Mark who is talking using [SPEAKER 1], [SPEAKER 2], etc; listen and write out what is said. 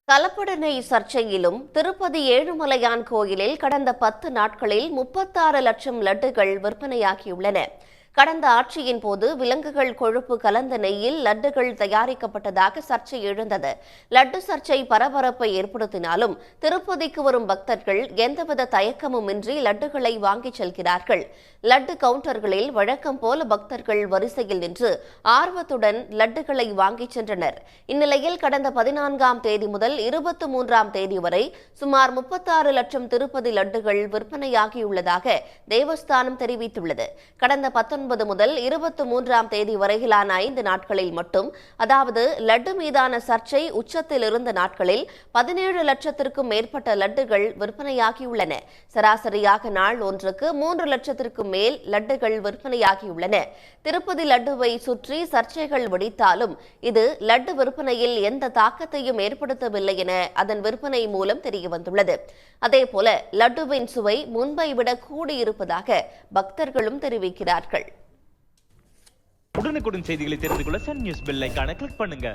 [SPEAKER 1] கலப்படனை சர்ச்சையிலும் திருப்பதி ஏழுமலையான் கோயிலில் கடந்த 10 நாட்களில் 36 லட்சம் லட்டுகள் விற்பனையாகியுள்ளன. கடந்த ஆட்சியின் போது விலங்குகள் கொழுப்பு கலந்த நெய்யில் லட்டுகள் தயாரிக்கப்பட்டதாக சர்ச்சை எழுந்தது. லட்டு சர்ச்சை பரபரப்பை ஏற்படுத்தினாலும் திருப்பதிக்கு வரும் பக்தர்கள் எந்தவித தயக்கமுமின்றி லட்டுகளை வாங்கிச் செல்கிறார்கள். லட்டு கவுண்டர்களில் வழக்கம் போல பக்தர்கள் வரிசையில் நின்று ஆர்வத்துடன் லட்டுகளை வாங்கிச் சென்றனர். இந்நிலையில் கடந்த 14ஆம் தேதி முதல் 23ஆம் தேதி வரை சுமார் 36 லட்சம் திருப்பதி லட்டுகள் விற்பனையாகியுள்ளதாக தேவஸ்தானம் தெரிவித்துள்ளது. கடந்த 19 முதல் 23ஆம் தேதி வரையிலான 5 நாட்களில் மட்டும், அதாவது லட்டு மீதான சர்ச்சை உச்சத்தில் இருந்த நாட்களில் 17 லட்சத்திற்கும் மேற்பட்ட லட்டுகள் விற்பனையாகியுள்ளன. சராசரியாக நாள் ஒன்றுக்கு 3 லட்சத்திற்கும் மேல் லட்டுகள் விற்பனையாகியுள்ளன. திருப்பதி லட்டுவை சுற்றி சர்ச்சைகள் வெடித்தாலும் இது லட்டு விற்பனையில் எந்த தாக்கத்தையும் ஏற்படுத்தவில்லை என அதன் விற்பனை மூலம் தெரியவந்துள்ளது. அதேபோல லட்டுவின் சுவை முன்பை விட கூடியிருப்பதாக பக்தர்களும் தெரிவிக்கிறார்கள்.
[SPEAKER 2] உடனுக்குடன் செய்திகளை தெரிந்து கொள்ள சன் நியூஸ் பெல் ஐகானை கிளிக் பண்ணுங்க.